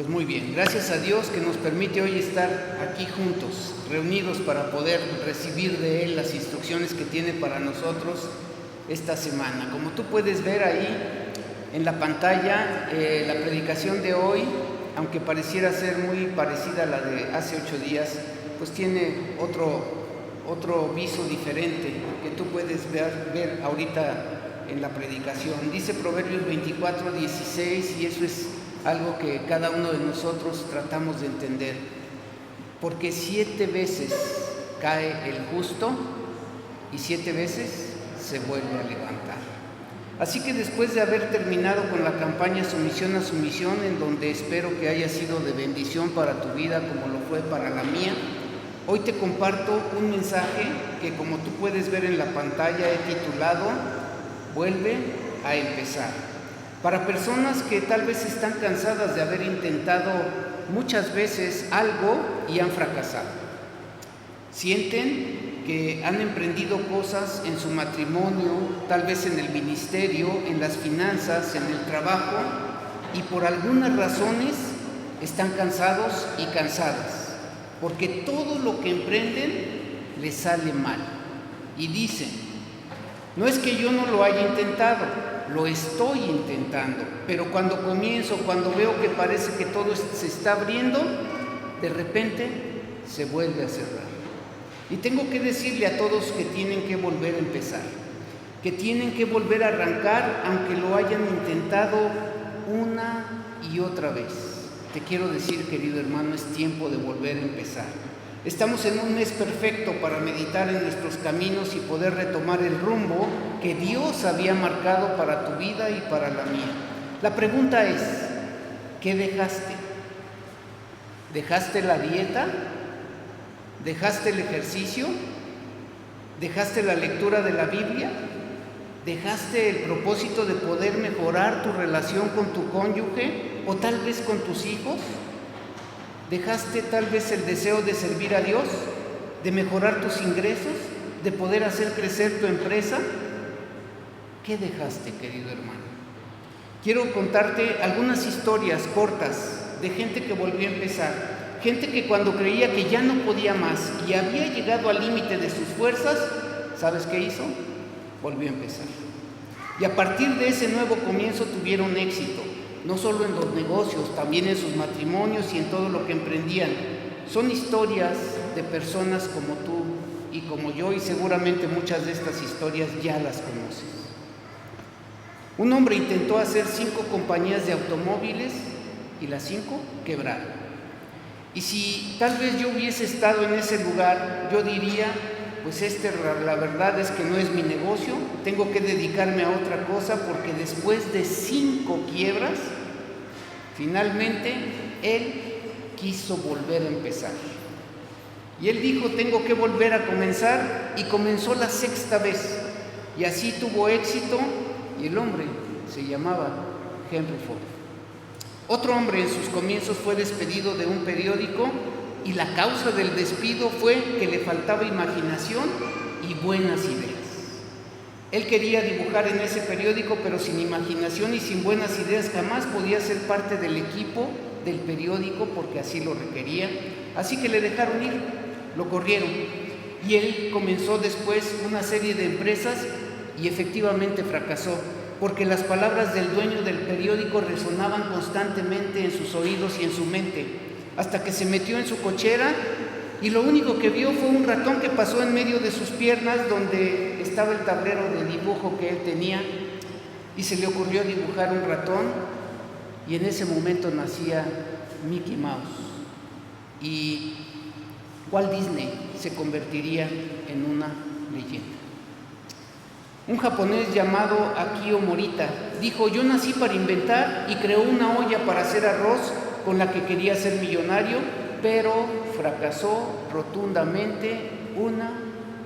Pues muy bien, gracias a Dios que nos permite hoy estar aquí juntos, reunidos para poder recibir de Él las instrucciones que tiene para nosotros esta semana. Como tú puedes ver ahí en la pantalla, la predicación de hoy, aunque pareciera ser muy parecida a la de hace 8 días, pues tiene otro viso diferente que tú puedes ver ahorita en la predicación. Dice Proverbios 24:16, y eso es algo que cada uno de nosotros tratamos de entender. Porque 7 veces cae el justo y 7 veces se vuelve a levantar. Así que después de haber terminado con la campaña Sumisión a Sumisión, en donde espero que haya sido de bendición para tu vida como lo fue para la mía, hoy te comparto un mensaje que, como tú puedes ver en la pantalla, he titulado Vuelve a empezar. Para personas que tal vez están cansadas de haber intentado muchas veces algo y han fracasado. Sienten que han emprendido cosas en su matrimonio, tal vez en el ministerio, en las finanzas, en el trabajo, y por algunas razones están cansados y cansadas, porque todo lo que emprenden les sale mal. Y dicen, no es que yo no lo haya intentado, lo estoy intentando, pero cuando comienzo, cuando veo que parece que todo se está abriendo, de repente se vuelve a cerrar. Y tengo que decirle a todos que tienen que volver a empezar, que tienen que volver a arrancar, aunque lo hayan intentado una y otra vez. Te quiero decir, querido hermano, es tiempo de volver a empezar. Estamos en un mes perfecto para meditar en nuestros caminos y poder retomar el rumbo que Dios había marcado para tu vida y para la mía. La pregunta es, ¿qué dejaste? ¿Dejaste la dieta? ¿Dejaste el ejercicio? ¿Dejaste la lectura de la Biblia? ¿Dejaste el propósito de poder mejorar tu relación con tu cónyuge o tal vez con tus hijos? ¿Dejaste tal vez el deseo de servir a Dios, de mejorar tus ingresos, de poder hacer crecer tu empresa? ¿Qué dejaste, querido hermano? Quiero contarte algunas historias cortas de gente que volvió a empezar, gente que cuando creía que ya no podía más y había llegado al límite de sus fuerzas, ¿sabes qué hizo? Volvió a empezar. Y a partir de ese nuevo comienzo tuvieron éxito. No solo en los negocios, también en sus matrimonios y en todo lo que emprendían. Son historias de personas como tú y como yo, y seguramente muchas de estas historias ya las conoces. Un hombre intentó hacer 5 compañías de automóviles y las 5 quebraron. Y si tal vez yo hubiese estado en ese lugar, yo diría, pues la verdad es que no es mi negocio, tengo que dedicarme a otra cosa, porque después de 5 quiebras, finalmente él quiso volver a empezar. Y él dijo, tengo que volver a comenzar, y comenzó la 6ª vez. Y así tuvo éxito, y el hombre se llamaba Henry Ford. Otro hombre en sus comienzos fue despedido de un periódico, y la causa del despido fue que le faltaba imaginación y buenas ideas. Él quería dibujar en ese periódico, pero sin imaginación y sin buenas ideas jamás podía ser parte del equipo del periódico, porque así lo requería. Así que le dejaron ir, lo corrieron. Y él comenzó después una serie de empresas y efectivamente fracasó, porque las palabras del dueño del periódico resonaban constantemente en sus oídos y en su mente, hasta que se metió en su cochera y lo único que vio fue un ratón que pasó en medio de sus piernas, donde estaba el tablero de dibujo que él tenía, y se le ocurrió dibujar un ratón, y en ese momento nacía Mickey Mouse, y Walt Disney se convertiría en una leyenda. Un japonés llamado Akio Morita dijo, yo nací para inventar, y creó una olla para hacer arroz con la que quería ser millonario, pero fracasó rotundamente una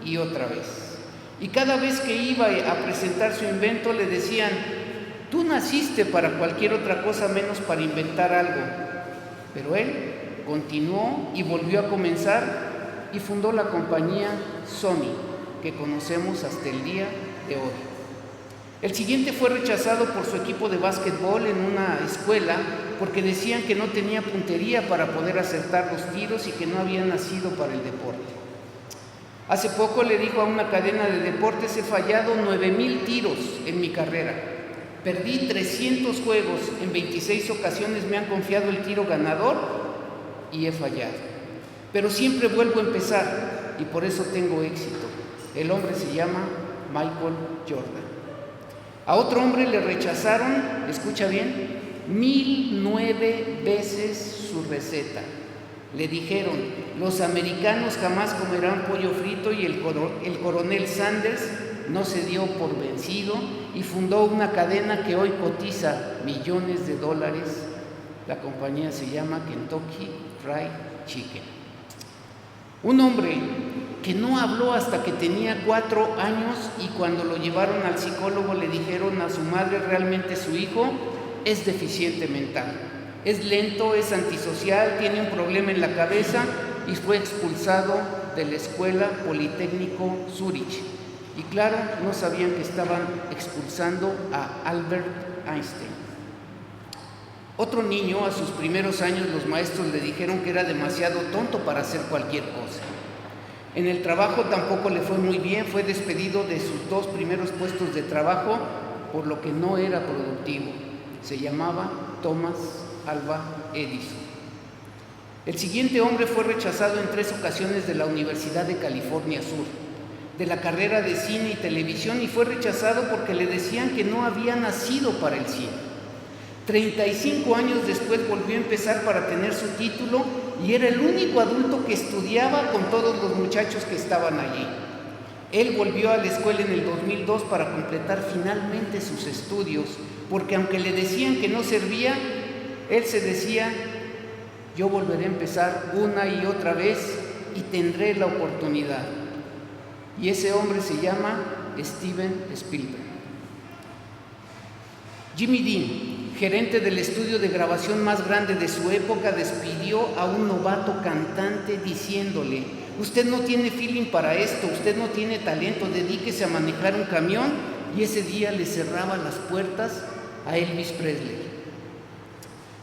y otra vez. Y cada vez que iba a presentar su invento le decían, tú naciste para cualquier otra cosa menos para inventar algo. Pero él continuó y volvió a comenzar y fundó la compañía Sony, que conocemos hasta el día de hoy. El siguiente fue rechazado por su equipo de básquetbol en una escuela porque decían que no tenía puntería para poder acertar los tiros y que no había nacido para el deporte. Hace poco le dijo a una cadena de deportes: he fallado 9,000 tiros en mi carrera. Perdí 300 juegos, en 26 ocasiones me han confiado el tiro ganador y he fallado. Pero siempre vuelvo a empezar y por eso tengo éxito. El hombre se llama Michael Jordan. A otro hombre le rechazaron, escucha bien, 1,009 veces su receta. Le dijeron: los americanos jamás comerán pollo frito, y el coronel Sanders no se dio por vencido y fundó una cadena que hoy cotiza millones de dólares. La compañía se llama Kentucky Fried Chicken. Un hombre que no habló hasta que tenía 4 años, y cuando lo llevaron al psicólogo le dijeron a su madre: realmente su hijo es deficiente mental, es lento, es antisocial, tiene un problema en la cabeza, y fue expulsado de la escuela Politécnico Zurich. Y claro, no sabían que estaban expulsando a Albert Einstein. Otro niño, a sus primeros años, los maestros le dijeron que era demasiado tonto para hacer cualquier cosa. En el trabajo tampoco le fue muy bien, fue despedido de sus 2 primeros puestos de trabajo por lo que no era productivo. Se llamaba Thomas Alva Edison. El siguiente hombre fue rechazado en 3 ocasiones de la Universidad de California Sur, de la carrera de cine y televisión, y fue rechazado porque le decían que no había nacido para el cine. 35 años después volvió a empezar para tener su título y era el único adulto que estudiaba con todos los muchachos que estaban allí. Él volvió a la escuela en el 2002 para completar finalmente sus estudios, porque aunque le decían que no servía, él se decía: yo volveré a empezar una y otra vez y tendré la oportunidad. Y ese hombre se llama Steven Spielberg. Jimmy Dean, gerente del estudio de grabación más grande de su época, despidió a un novato cantante diciéndole: usted no tiene feeling para esto, usted no tiene talento, dedíquese a manejar un camión. Y ese día le cerraba las puertas a Elvis Presley.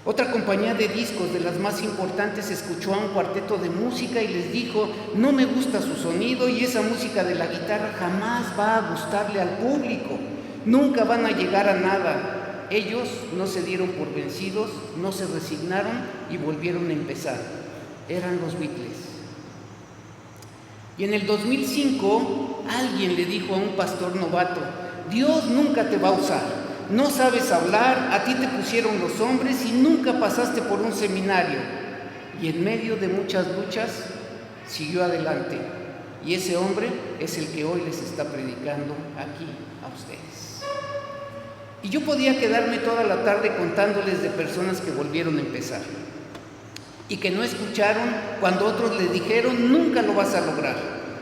Otra compañía de discos, de las más importantes, escuchó a un cuarteto de música y les dijo: no me gusta su sonido y esa música de la guitarra jamás va a gustarle al público, nunca van a llegar a nada. Ellos no se dieron por vencidos, no se resignaron y volvieron a empezar. Eran los Beatles. Y en el 2005 alguien le dijo a un pastor novato: Dios nunca te va a usar, no sabes hablar, a ti te pusieron los hombres y nunca pasaste por un seminario. Y en medio de muchas luchas siguió adelante, y ese hombre es el que hoy les está predicando aquí a ustedes. Y yo podía quedarme toda la tarde contándoles de personas que volvieron a empezar y que no escucharon cuando otros les dijeron: nunca lo vas a lograr,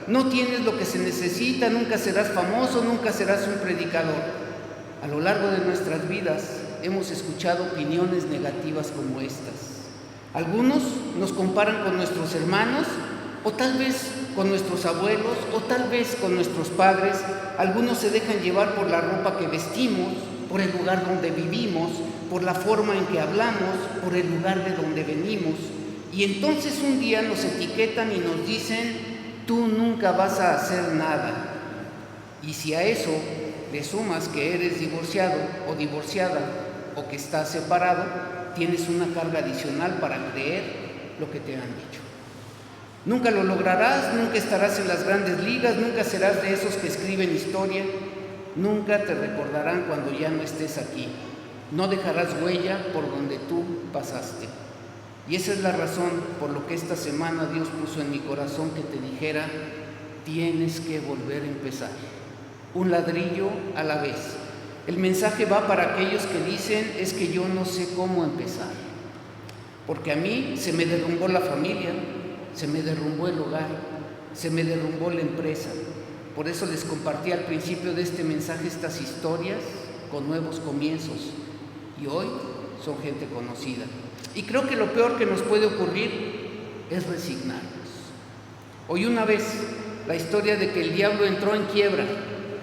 no tienes lo que se necesita, nunca serás famoso, nunca serás un predicador. A lo largo de nuestras vidas hemos escuchado opiniones negativas como estas. Algunos nos comparan con nuestros hermanos, o tal vez con nuestros abuelos, o tal vez con nuestros padres. Algunos se dejan llevar por la ropa que vestimos, por el lugar donde vivimos, por la forma en que hablamos, por el lugar de donde venimos. Y entonces un día nos etiquetan y nos dicen: tú nunca vas a hacer nada. Y si a eso le sumas que eres divorciado o divorciada, o que estás separado, tienes una carga adicional para creer lo que te han dicho. Nunca lo lograrás, nunca estarás en las grandes ligas, nunca serás de esos que escriben historia, nunca te recordarán cuando ya no estés aquí, no dejarás huella por donde tú pasaste. Y esa es la razón por lo que esta semana Dios puso en mi corazón que te dijera: tienes que volver a empezar, un ladrillo a la vez. El mensaje va para aquellos que dicen: es que yo no sé cómo empezar, porque a mí se me derrumbó la familia, se me derrumbó el hogar, se me derrumbó la empresa. Por eso les compartí al principio de este mensaje estas historias con nuevos comienzos, y hoy son gente conocida. Y creo que lo peor que nos puede ocurrir es resignarnos. Oí una vez la historia de que el diablo entró en quiebra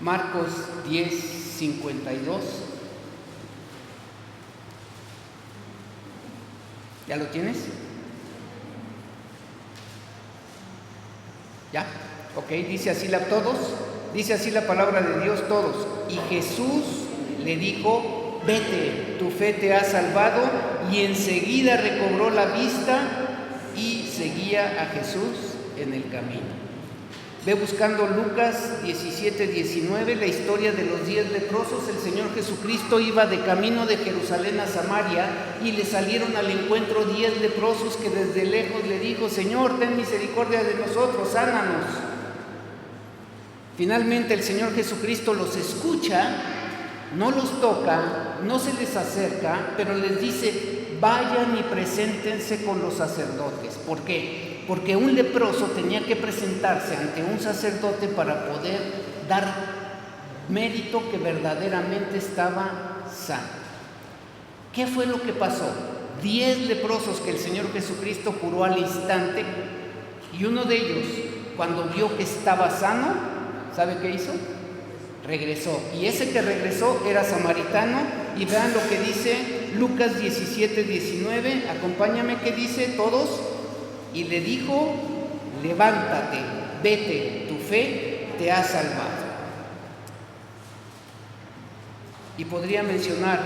Marcos 10:52. ¿Ya lo tienes? ¿Ya? Ok, dice así la palabra de Dios, todos. Y Jesús le dijo: vete, tu fe te ha salvado. Y enseguida recobró la vista y seguía a Jesús en el camino. Ve buscando Lucas 17:19, la historia de los 10 leprosos. El Señor Jesucristo iba de camino de Jerusalén a Samaria y le salieron al encuentro 10 leprosos que desde lejos le dijo: Señor, ten misericordia de nosotros, sánanos. Finalmente el Señor Jesucristo los escucha, no los toca, no se les acerca, pero les dice: vayan y preséntense con los sacerdotes. ¿Por qué? Porque un leproso tenía que presentarse ante un sacerdote para poder dar mérito que verdaderamente estaba sano. ¿Qué fue lo que pasó? 10 leprosos que el Señor Jesucristo curó al instante, y uno de ellos, cuando vio que estaba sano, ¿sabe qué hizo? Regresó. Y ese que regresó era samaritano. Y vean lo que dice Lucas 17:19. Acompáñame, ¿qué dice todos? Y le dijo: levántate, vete, tu fe te ha salvado. Y podría mencionar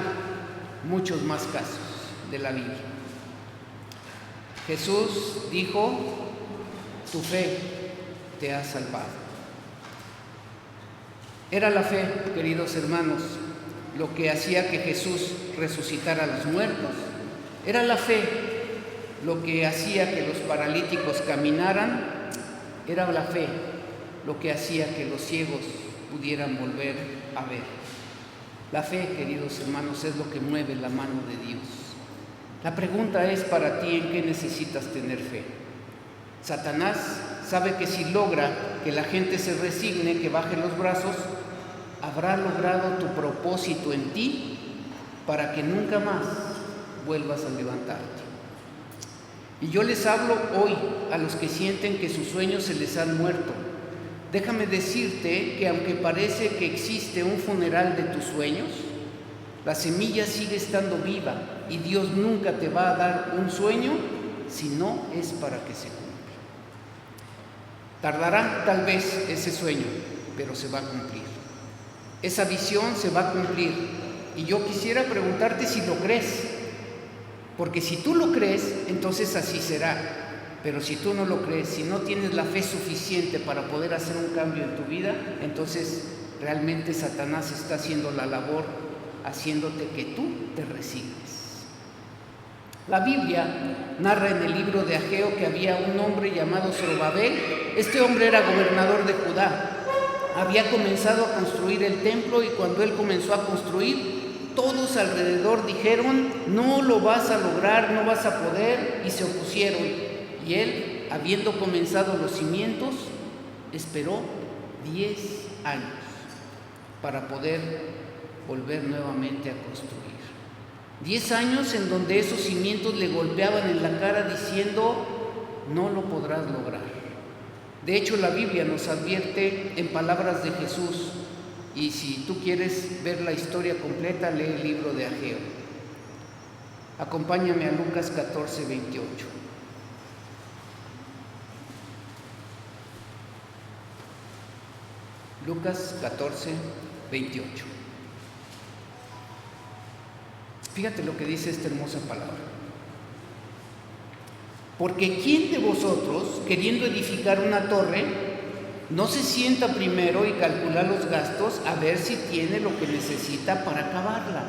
muchos más casos de la Biblia. Jesús dijo: tu fe te ha salvado. Era la fe, queridos hermanos, lo que hacía que Jesús resucitara a los muertos. Era la fe lo que hacía que los paralíticos caminaran. Era la fe lo que hacía que los ciegos pudieran volver a ver. La fe, queridos hermanos, es lo que mueve la mano de Dios. La pregunta es para ti: ¿en qué necesitas tener fe? Satanás sabe que si logra que la gente se resigne, que baje los brazos, habrá logrado tu propósito en ti para que nunca más vuelvas a levantarte. Y yo les hablo hoy a los que sienten que sus sueños se les han muerto. Déjame decirte que aunque parece que existe un funeral de tus sueños, la semilla sigue estando viva y Dios nunca te va a dar un sueño si no es para que se cumpla. Tardará tal vez ese sueño, pero se va a cumplir. Esa visión se va a cumplir. Y yo quisiera preguntarte si lo crees. Porque si tú lo crees, entonces así será. Pero si tú no lo crees, si no tienes la fe suficiente para poder hacer un cambio en tu vida, entonces realmente Satanás está haciendo la labor, haciéndote que tú te resignes. La Biblia narra en el libro de Ageo que había un hombre llamado Zorobabel. Este hombre era gobernador de Judá. Había comenzado a construir el templo, y cuando él comenzó a construir, todos alrededor dijeron: no lo vas a lograr, no vas a poder, y se opusieron. Y él, habiendo comenzado los cimientos, esperó 10 años para poder volver nuevamente a construir. 10 años en donde esos cimientos le golpeaban en la cara diciendo: no lo podrás lograr. De hecho, la Biblia nos advierte en palabras de Jesús, y si tú quieres ver la historia completa, lee el libro de Ageo. Acompáñame a Lucas 14:28. Lucas 14:28. Fíjate lo que dice esta hermosa palabra. Porque ¿quién de vosotros, queriendo edificar una torre, no se sienta primero y calcula los gastos a ver si tiene lo que necesita para acabarla?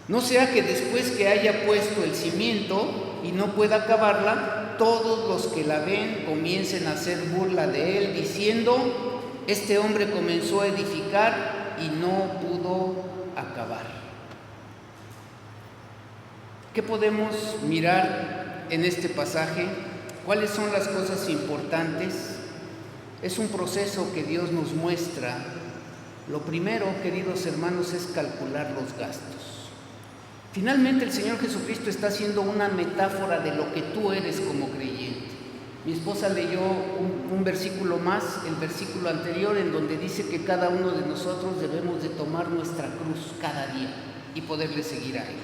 No sea que después que haya puesto el cimiento y no pueda acabarla, todos los que la ven comiencen a hacer burla de él, diciendo: este hombre comenzó a edificar y no pudo acabar. ¿Qué podemos mirar en este pasaje? ¿Cuáles son las cosas importantes? Es un proceso que Dios nos muestra. Lo primero, queridos hermanos, es calcular los gastos. Finalmente, el Señor Jesucristo está haciendo una metáfora de lo que tú eres como creyente. Mi esposa leyó un un versículo más, el versículo anterior, en donde dice que cada uno de nosotros debemos de tomar nuestra cruz cada día y poderle seguir a Él.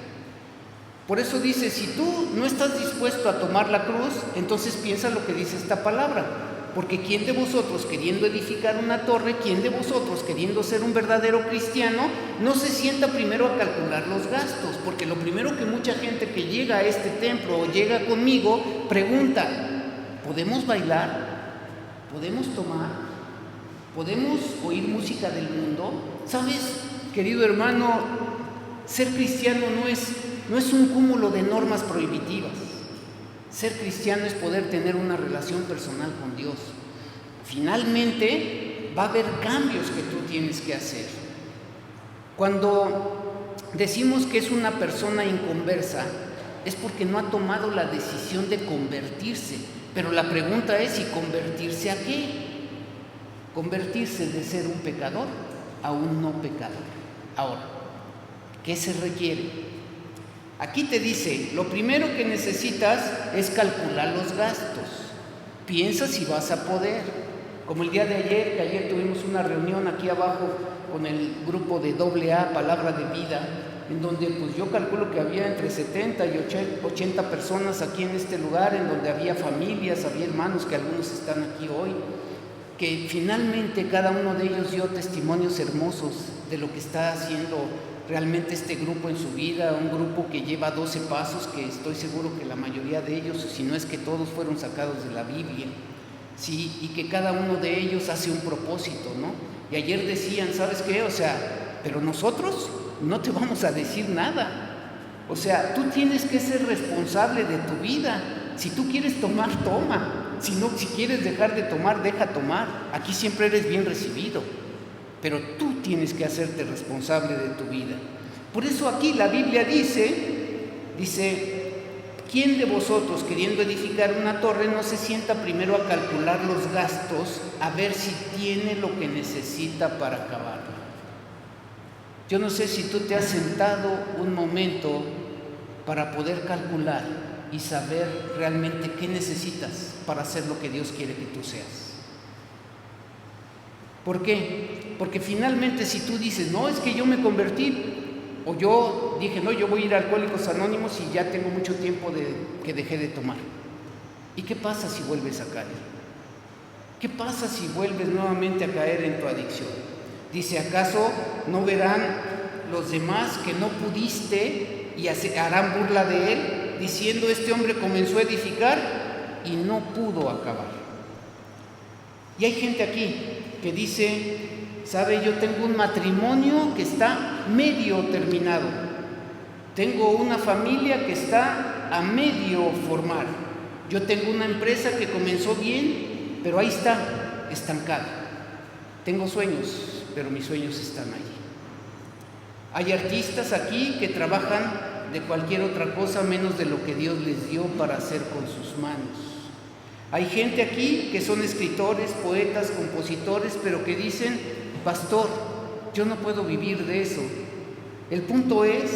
Por eso dice, si tú no estás dispuesto a tomar la cruz, entonces piensa lo que dice esta palabra. Porque ¿quién de vosotros queriendo edificar una torre, quién de vosotros queriendo ser un verdadero cristiano, no se sienta primero a calcular los gastos? Porque lo primero que mucha gente que llega a este templo o llega conmigo pregunta, ¿podemos bailar? ¿Podemos tomar? ¿Podemos oír música del mundo? ¿Sabes, querido hermano? Ser cristiano no es un cúmulo de normas prohibitivas. Ser cristiano es poder tener una relación personal con Dios. Finalmente va a haber cambios que tú tienes que hacer. Cuando decimos que es una persona inconversa, es porque no ha tomado la decisión de convertirse. Pero la pregunta es, ¿y convertirse a qué? Convertirse de ser un pecador a un no pecador. Ahora, ¿qué se requiere? Aquí te dice, lo primero que necesitas es calcular los gastos. Piensa si vas a poder. Como el día de ayer, que ayer tuvimos una reunión aquí abajo con el grupo de AA, Palabra de Vida, en donde pues yo calculo que había entre 70 y 80 personas aquí en este lugar, en donde había familias, había hermanos que algunos están aquí hoy, que finalmente cada uno de ellos dio testimonios hermosos de lo que está haciendo realmente este grupo en su vida, un grupo que lleva 12 pasos, que estoy seguro que la mayoría de ellos, si no es que todos, fueron sacados de la Biblia, ¿sí? Y que cada uno de ellos hace un propósito, ¿no? Y ayer decían, ¿sabes qué? O sea, pero nosotros no te vamos a decir nada. O sea, tú tienes que ser responsable de tu vida. Si tú quieres tomar, toma. Si quieres dejar de tomar, deja tomar. Aquí siempre eres bien recibido. Pero tú tienes que hacerte responsable de tu vida. Por eso aquí la Biblia dice, ¿quién de vosotros queriendo edificar una torre no se sienta primero a calcular los gastos, a ver si tiene lo que necesita para acabarla? Yo no sé si tú te has sentado un momento para poder calcular y saber realmente qué necesitas para hacer lo que Dios quiere que tú seas. ¿Por qué? Porque finalmente si tú dices, no, es que yo me convertí, o yo dije, no, yo voy a ir a Alcohólicos Anónimos y ya tengo mucho tiempo que dejé de tomar. ¿Y qué pasa si vuelves a caer? ¿Qué pasa si vuelves nuevamente a caer en tu adicción? Dice, ¿acaso no verán los demás que no pudiste y harán burla de él, diciendo, este hombre comenzó a edificar y no pudo acabar? Y hay gente aquí que dice, ¿sabe? Yo tengo un matrimonio que está medio terminado. Tengo una familia que está a medio formar. Yo tengo una empresa que comenzó bien, pero ahí está, estancada. Tengo sueños, pero mis sueños están allí. Hay artistas aquí que trabajan de cualquier otra cosa menos de lo que Dios les dio para hacer con sus manos. Hay gente aquí que son escritores, poetas, compositores, pero que dicen, pastor, yo no puedo vivir de eso. El punto es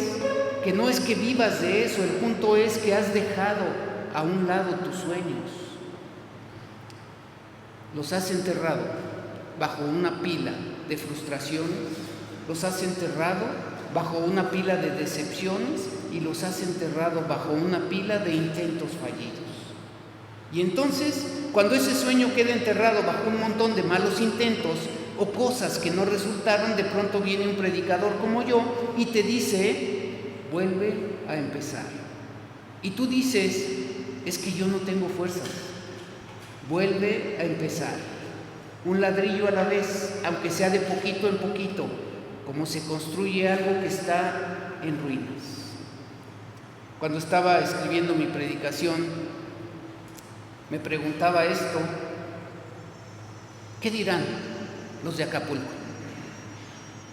que no es que vivas de eso, el punto es que has dejado a un lado tus sueños. Los has enterrado bajo una pila de frustraciones, los has enterrado bajo una pila de decepciones y los has enterrado bajo una pila de intentos fallidos. Y entonces, cuando ese sueño queda enterrado bajo un montón de malos intentos o cosas que no resultaron, de pronto viene un predicador como yo y te dice, vuelve a empezar. Y tú dices, es que yo no tengo fuerzas. Vuelve a empezar. Un ladrillo a la vez, aunque sea de poquito en poquito, como se construye algo que está en ruinas. Cuando estaba escribiendo mi predicación, me preguntaba esto, ¿qué dirán los de Acapulco?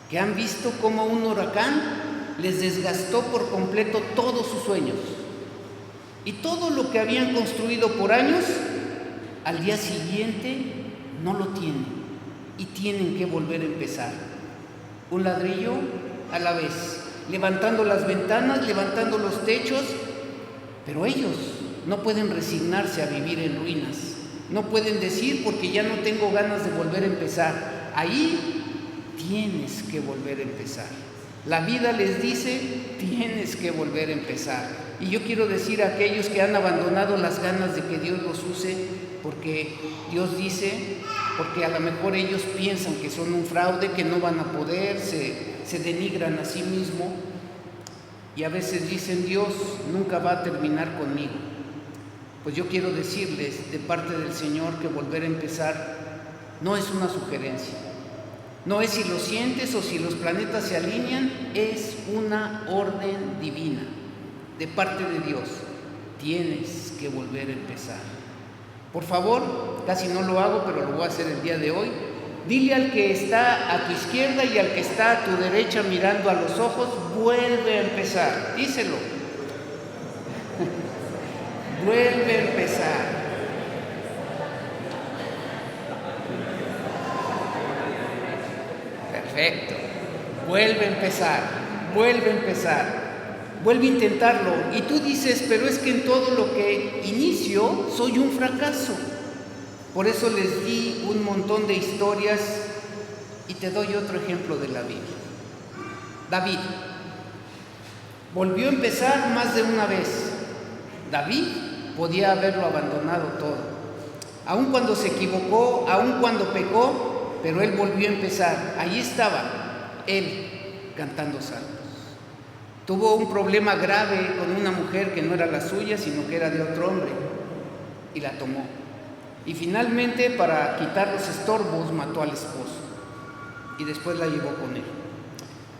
Que han visto cómo un huracán les desgastó por completo todos sus sueños. Y todo lo que habían construido por años, al día siguiente no lo tienen. Y tienen que volver a empezar. Un ladrillo a la vez, levantando las ventanas, levantando los techos, pero ellos no pueden resignarse a vivir en ruinas. No pueden decir porque ya no tengo ganas de volver a empezar. Ahí tienes que volver a empezar. La vida les dice, tienes que volver a empezar. Y yo quiero decir a aquellos que han abandonado las ganas de que Dios los use, porque Dios dice, porque a lo mejor ellos piensan que son un fraude, que no van a poder, se denigran a sí mismos, y a veces dicen, Dios nunca va a terminar conmigo. Pues yo quiero decirles de parte del Señor que volver a empezar no es una sugerencia. No es si lo sientes o si los planetas se alinean, es una orden divina de parte de Dios. Tienes que volver a empezar. Por favor, casi no lo hago, pero lo voy a hacer el día de hoy. Dile al que está a tu izquierda y al que está a tu derecha mirando a los ojos, vuelve a empezar. Díselo. Vuelve a empezar. Perfecto. Vuelve a empezar, vuelve a empezar, vuelve a intentarlo. Y tú dices, pero es que en todo lo que inicio soy un fracaso. Por eso les di un montón de historias y te doy otro ejemplo de la Biblia. David volvió a empezar más de una vez. David podía haberlo abandonado todo, aun cuando se equivocó, aun cuando pecó, pero él volvió a empezar. Ahí estaba él cantando salmos. Tuvo un problema grave con una mujer que no era la suya, sino que era de otro hombre, y la tomó. Y finalmente, para quitar los estorbos, mató al esposo y después la llevó con él.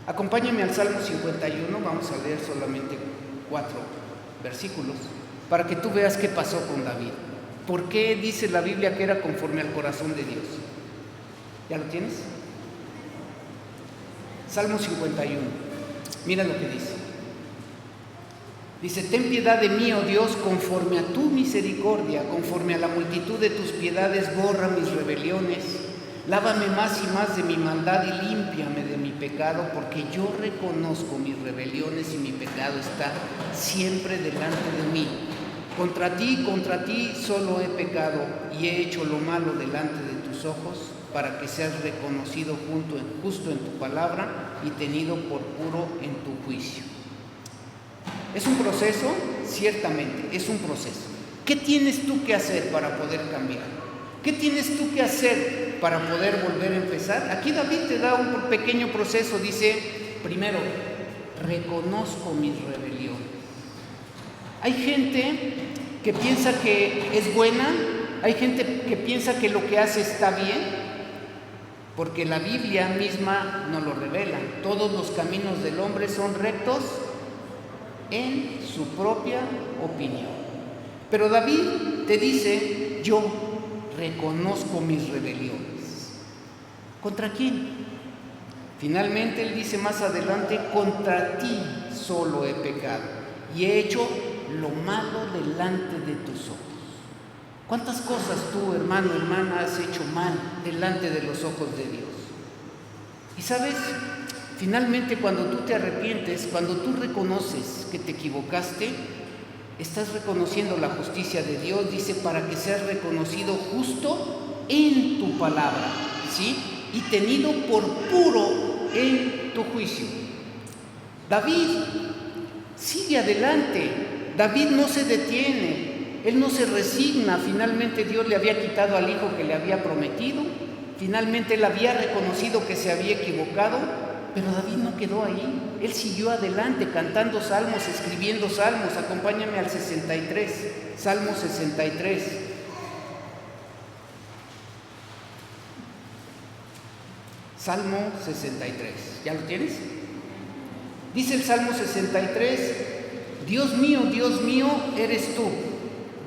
Acompáñame al Salmo 51, vamos a leer solamente 4 versículos para que tú veas qué pasó con David. ¿Por qué dice la Biblia que era conforme al corazón de Dios? ¿Ya lo tienes? Salmo 51, mira lo que dice. Dice, ten piedad de mí, oh Dios, conforme a tu misericordia, conforme a la multitud de tus piedades, borra mis rebeliones. Lávame más y más de mi maldad y límpiame de mi pecado, porque yo reconozco mis rebeliones y mi pecado está siempre delante de mí. Contra ti solo he pecado y he hecho lo malo delante de tus ojos, para que seas reconocido justo en tu palabra y tenido por puro en tu juicio. ¿Es un proceso? Ciertamente, es un proceso. ¿Qué tienes tú que hacer para poder cambiar? ¿Qué tienes tú que hacer para poder volver a empezar? Aquí David te da un pequeño proceso. Dice, primero, reconozco mis rebeliones. Hay gente que piensa que es buena, hay gente que piensa que lo que hace está bien, porque la Biblia misma nos lo revela. Todos los caminos del hombre son rectos en su propia opinión. Pero David te dice, yo reconozco mis rebeliones. ¿Contra quién? Finalmente él dice más adelante, contra ti solo he pecado y he hecho lo malo delante de tus ojos. ¿Cuántas cosas tú, hermano, hermana, has hecho mal delante de los ojos de Dios? Y sabes, finalmente cuando tú te arrepientes, cuando tú reconoces que te equivocaste, estás reconociendo la justicia de Dios. Dice, para que seas reconocido justo en tu palabra, ¿sí? Y tenido por puro en tu juicio. David sigue adelante. David no se detiene, él no se resigna. Finalmente Dios le había quitado al hijo que le había prometido, finalmente él había reconocido que se había equivocado, pero David no quedó ahí, él siguió adelante cantando salmos, escribiendo salmos. Acompáñame al 63, Salmo 63. Salmo 63, ¿ya lo tienes? Dice el Salmo 63, Dios mío, eres tú,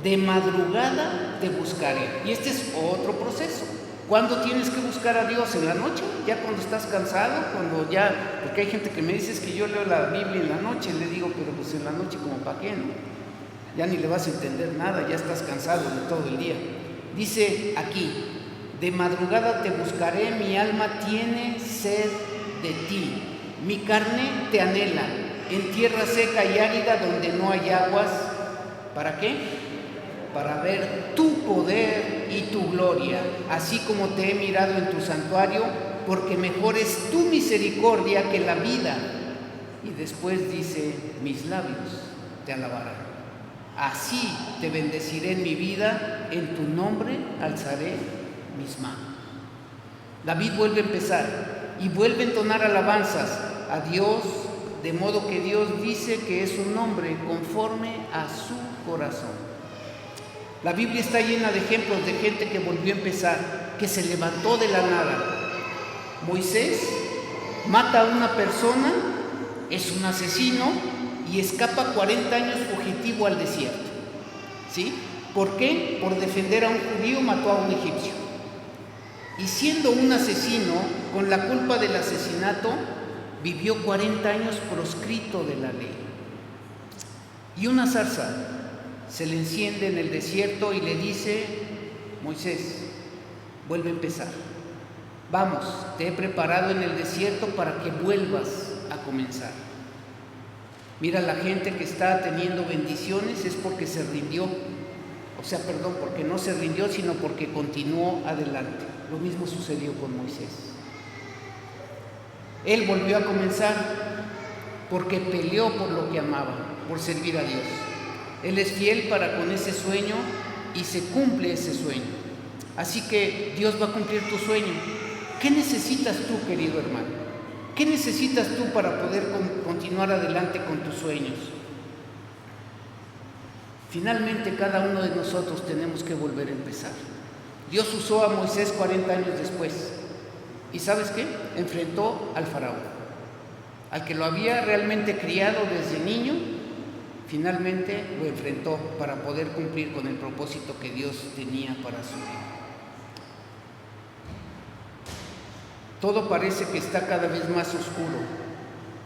de madrugada te buscaré. Y este es otro proceso. ¿Cuándo tienes que buscar a Dios? ¿En la noche? ¿Ya cuando estás cansado? Cuando ya, porque hay gente que me dice, es que yo leo la Biblia en la noche. Le digo, pero pues en la noche como para qué, ¿no? Ya ni le vas a entender nada, ya estás cansado de todo el día. Dice aquí, de madrugada te buscaré, mi alma tiene sed de ti, mi carne te anhela, en tierra seca y árida donde no hay aguas. ¿Para qué? Para ver tu poder y gloria, así como te he mirado en tu santuario, porque mejor es tu misericordia que la vida. Y después dice, mis labios te alabarán. Así te bendeciré en mi vida, en tu nombre alzaré mis manos. David vuelve a empezar y vuelve a entonar alabanzas a Dios, de modo que Dios dice que es un hombre conforme a su corazón. La Biblia está llena de ejemplos de gente que volvió a empezar, que se levantó de la nada. Moisés mata a una persona, es un asesino y escapa 40 años fugitivo al desierto. ¿Sí? ¿Por qué? Por defender a un judío mató a un egipcio. Y siendo un asesino, con la culpa del asesinato, vivió 40 años proscrito de la ley. Y una zarza se le enciende en el desierto y le dice, Moisés, vuelve a empezar. Vamos, te he preparado en el desierto para que vuelvas a comenzar. Mira, la gente que está teniendo bendiciones es porque se rindió. Porque no se rindió, sino porque continuó adelante. Lo mismo sucedió con Moisés. Él volvió a comenzar porque peleó por lo que amaba, por servir a Dios. Él es fiel para con ese sueño y se cumple ese sueño. Así que Dios va a cumplir tu sueño. ¿Qué necesitas tú, querido hermano? ¿Qué necesitas tú para poder continuar adelante con tus sueños? Finalmente, cada uno de nosotros tenemos que volver a empezar. Dios usó a Moisés 40 años después. ¿Y sabes qué? Enfrentó al faraón, al que lo había realmente criado desde niño. Finalmente lo enfrentó para poder cumplir con el propósito que Dios tenía para su vida. Todo parece que está cada vez más oscuro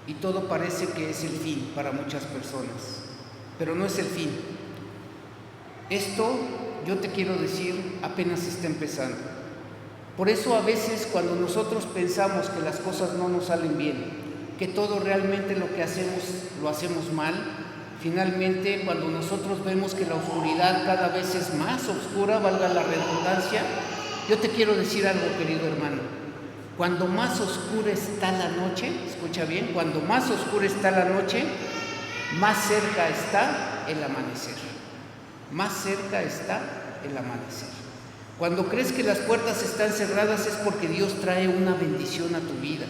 y todo parece que es el fin para muchas personas, pero no es el fin. Esto, yo te quiero decir, apenas está empezando. Por eso a veces cuando nosotros pensamos que las cosas no nos salen bien, que todo realmente lo que hacemos lo hacemos mal, finalmente cuando nosotros vemos que la oscuridad cada vez es más oscura, valga la redundancia, yo te quiero decir algo, querido hermano. Cuando más oscura está la noche, escucha bien, cuando más oscura está la noche, más cerca está el amanecer. Más cerca está el amanecer. Cuando crees que las puertas están cerradas es porque Dios trae una bendición a tu vida.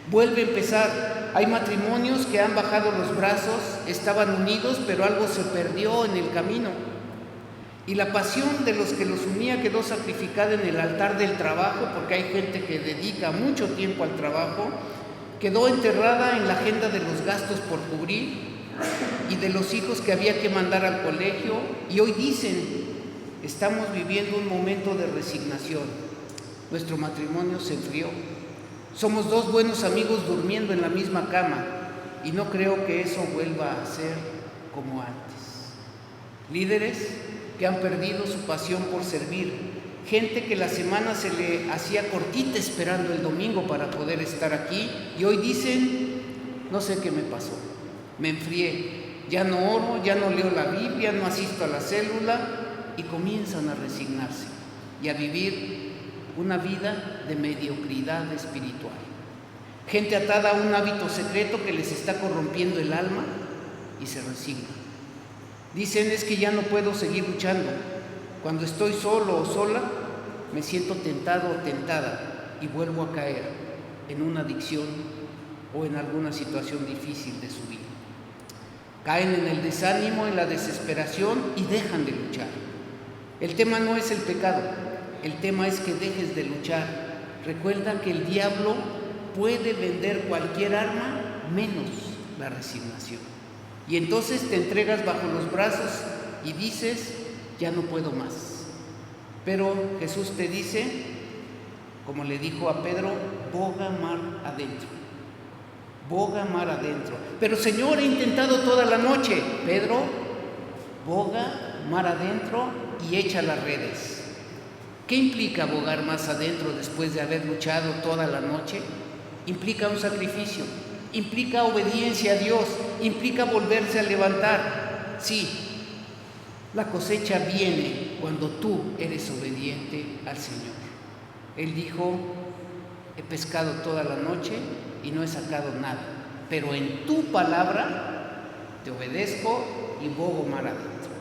Vuelve a empezar. Hay matrimonios que han bajado los brazos, estaban unidos, pero algo se perdió en el camino. Y la pasión de los que los unía quedó sacrificada en el altar del trabajo, porque hay gente que dedica mucho tiempo al trabajo, quedó enterrada en la agenda de los gastos por cubrir y de los hijos que había que mandar al colegio, y hoy dicen, estamos viviendo un momento de resignación. Nuestro matrimonio se enfrió. Somos dos buenos amigos durmiendo en la misma cama y no creo que eso vuelva a ser como antes. Líderes que han perdido su pasión por servir, gente que la semana se le hacía cortita esperando el domingo para poder estar aquí y hoy dicen, no sé qué me pasó, me enfrié, ya no oro, ya no leo la Biblia, no asisto a la célula, y comienzan a resignarse y a vivir una vida de mediocridad espiritual. Gente atada a un hábito secreto que les está corrompiendo el alma y se resigna. Dicen, es que ya no puedo seguir luchando. Cuando estoy solo o sola, me siento tentado o tentada y vuelvo a caer en una adicción o en alguna situación difícil de su vida. Caen en el desánimo, en la desesperación y dejan de luchar. El tema no es el pecado, el tema es que dejes de luchar. Recuerda que el diablo puede vender cualquier arma menos la resignación. Y entonces te entregas bajo los brazos y dices, ya no puedo más. Pero Jesús te dice, como le dijo a Pedro, boga mar adentro. Boga mar adentro. Pero Señor, he intentado toda la noche. Pedro, boga mar adentro y echa las redes. ¿Qué implica bogar más adentro después de haber luchado toda la noche? Implica un sacrificio, implica obediencia a Dios, implica volverse a levantar. Sí, la cosecha viene, cuando tú eres obediente al Señor. Él dijo: he pescado toda la noche y no he sacado nada, pero en tu palabra te obedezco y bogo mar adentro.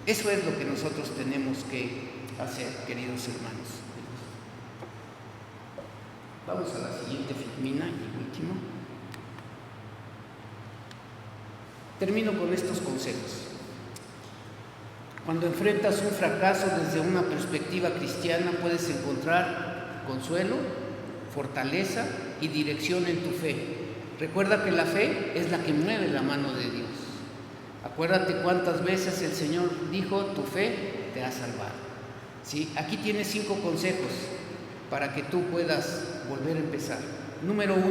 Eso es lo que nosotros tenemos que hacer, queridos hermanos. Vamos a la siguiente filmina y última. Termino con estos consejos. Cuando enfrentas un fracaso desde una perspectiva cristiana, puedes encontrar consuelo, fortaleza y dirección en tu fe. Recuerda que la fe es la que mueve la mano de Dios. Acuérdate cuántas veces el Señor dijo: tu fe te ha salvado. ¿Sí? Aquí tienes 5 consejos para que tú puedas volver a empezar. Número 1,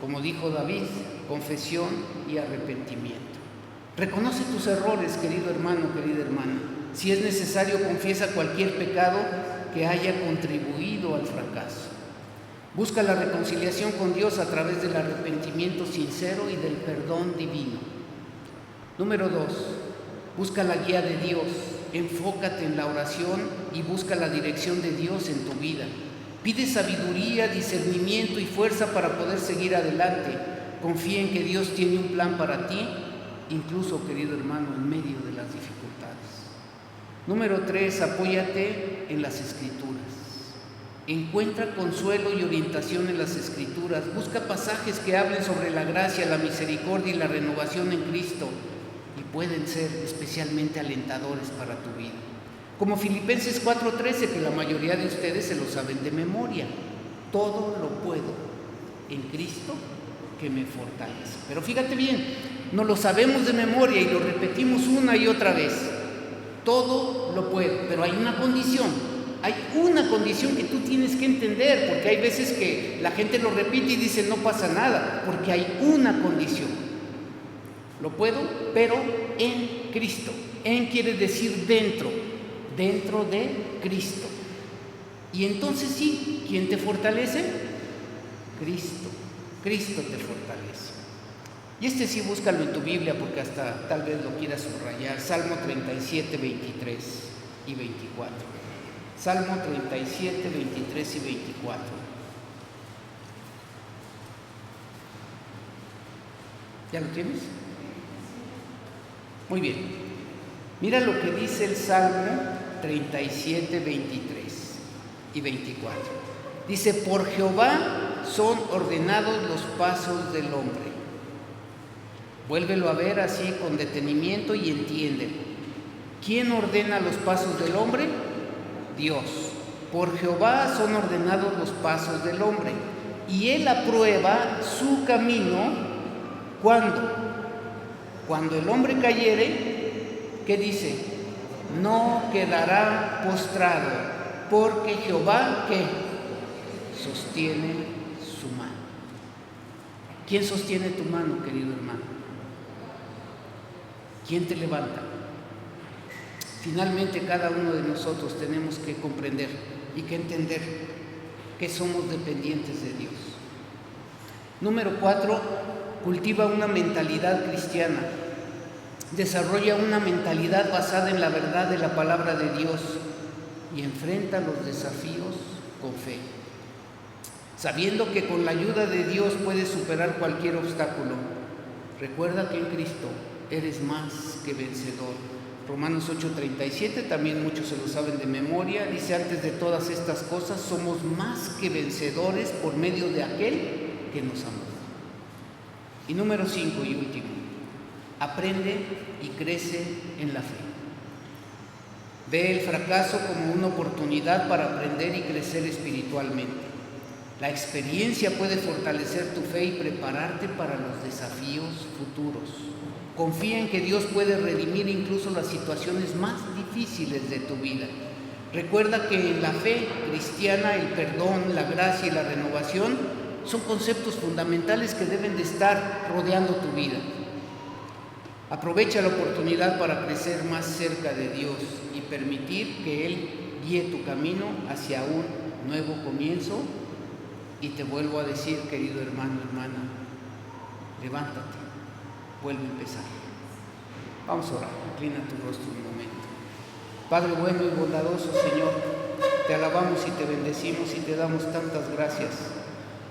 como dijo David, confesión y arrepentimiento. Reconoce tus errores, querido hermano, querida hermana. Si es necesario, confiesa cualquier pecado que haya contribuido al fracaso. Busca la reconciliación con Dios a través del arrepentimiento sincero y del perdón divino. Número 2, busca la guía de Dios. Enfócate en la oración y busca la dirección de Dios en tu vida. Pide sabiduría, discernimiento y fuerza para poder seguir adelante. Confía en que Dios tiene un plan para ti, incluso, querido hermano, en medio de las dificultades. Número 3, apóyate en las Escrituras. Encuentra consuelo y orientación en las Escrituras. Busca pasajes que hablen sobre la gracia, la misericordia y la renovación en Cristo, y pueden ser especialmente alentadores para tu vida. Como Filipenses 4:13, que la mayoría de ustedes se lo saben de memoria. Todo lo puedo en Cristo que me fortalece. Pero fíjate bien, no lo sabemos de memoria y lo repetimos una y otra vez. Todo lo puedo, pero hay una condición. Hay una condición que tú tienes que entender, porque hay veces que la gente lo repite y dice: no pasa nada, porque hay una condición. Lo puedo, pero en Cristo. En quiere decir dentro de Cristo. Y entonces sí, ¿quién te fortalece? Cristo. Cristo te fortalece. Y sí, búscalo en tu Biblia, porque hasta tal vez lo quieras subrayar. Salmo 37, 23 y 24. Salmo 37, 23 y 24. ¿Ya lo tienes? Muy bien. Mira lo que dice el Salmo 37, 23 y 24. Dice: por Jehová son ordenados los pasos del hombre. Vuélvelo a ver así con detenimiento y entiéndelo. ¿Quién ordena los pasos del hombre? Dios. Por Jehová son ordenados los pasos del hombre, y él aprueba su camino. ¿Cuándo? Cuando el hombre cayere, ¿qué dice? No quedará postrado, porque Jehová, ¿qué? Sostiene su mano. ¿Quién sostiene tu mano, querido hermano? ¿Quién te levanta? Finalmente, cada uno de nosotros tenemos que comprender y que entender que somos dependientes de Dios. Número 4, cultiva una mentalidad cristiana. Desarrolla una mentalidad basada en la verdad de la palabra de Dios y enfrenta los desafíos con fe, sabiendo que con la ayuda de Dios puedes superar cualquier obstáculo. Recuerda que en Cristo eres más que vencedor. Romanos 8:37, también muchos se lo saben de memoria, dice: antes de todas estas cosas somos más que vencedores por medio de aquel que nos amó. Y número 5 y último, aprende y crece en la fe. Ve el fracaso como una oportunidad para aprender y crecer espiritualmente. La experiencia puede fortalecer tu fe y prepararte para los desafíos futuros. Confía en que Dios puede redimir incluso las situaciones más difíciles de tu vida. Recuerda que en la fe cristiana el perdón, la gracia y la renovación son conceptos fundamentales que deben de estar rodeando tu vida. Aprovecha la oportunidad para crecer más cerca de Dios y permitir que Él guíe tu camino hacia un nuevo comienzo. Y te vuelvo a decir, querido hermano, hermana, levántate, vuelve a empezar. Vamos a orar, inclina tu rostro un momento. Padre bueno y bondadoso, Señor, te alabamos y te bendecimos y te damos tantas gracias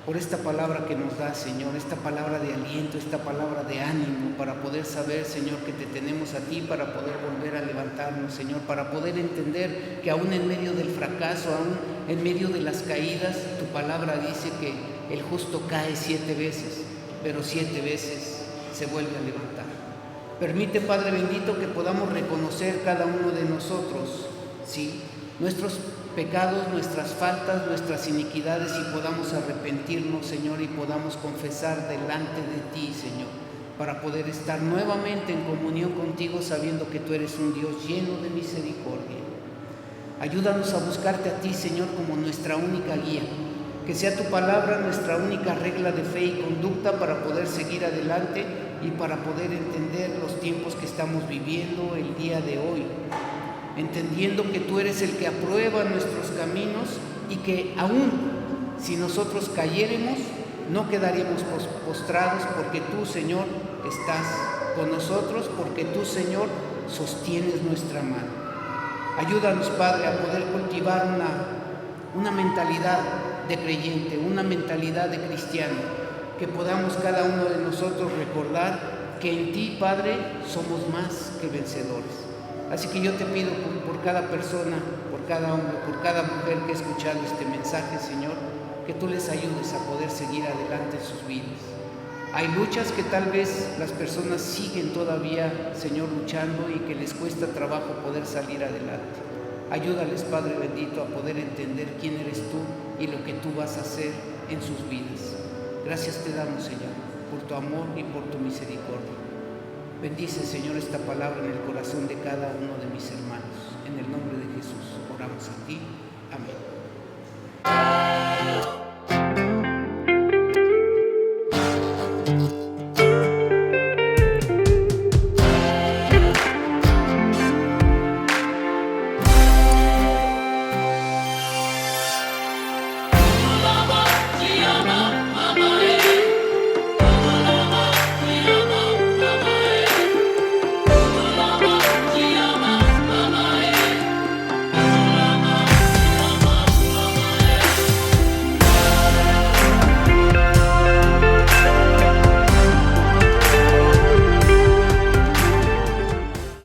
por esta palabra que nos da, Señor, esta palabra de aliento, esta palabra de ánimo, para poder saber, Señor, que te tenemos a ti, para poder volver a levantarnos, Señor, para poder entender que aún en medio del fracaso, aún en medio de las caídas, tu palabra dice que el justo cae 7 veces, pero 7 veces se vuelve a levantar. Permite, Padre bendito, que podamos reconocer cada uno de nosotros, sí, nuestros pecados, nuestras faltas, nuestras iniquidades, y podamos arrepentirnos, Señor, y podamos confesar delante de ti, Señor, para poder estar nuevamente en comunión contigo, sabiendo que tú eres un Dios lleno de misericordia. Ayúdanos a buscarte a ti, Señor, como nuestra única guía, que sea tu palabra nuestra única regla de fe y conducta para poder seguir adelante y para poder entender los tiempos que estamos viviendo el día de hoy, entendiendo que tú eres el que aprueba nuestros caminos y que aún si nosotros cayéremos, no quedaríamos postrados, porque tú, Señor, estás con nosotros, porque tú, Señor, sostienes nuestra mano. Ayúdanos, Padre, a poder cultivar una mentalidad de creyente, una mentalidad de cristiano, que podamos cada uno de nosotros recordar que en ti, Padre, somos más que vencedores. Así que yo te pido por cada persona, por cada hombre, por cada mujer que ha escuchado este mensaje, Señor, que tú les ayudes a poder seguir adelante en sus vidas. Hay luchas que tal vez las personas siguen todavía, Señor, luchando, y que les cuesta trabajo poder salir adelante. Ayúdales, Padre bendito, a poder entender quién eres tú y lo que tú vas a hacer en sus vidas. Gracias te damos, Señor, por tu amor y por tu misericordia. Bendice, Señor, esta palabra en el corazón de cada uno de mis hermanos. En el nombre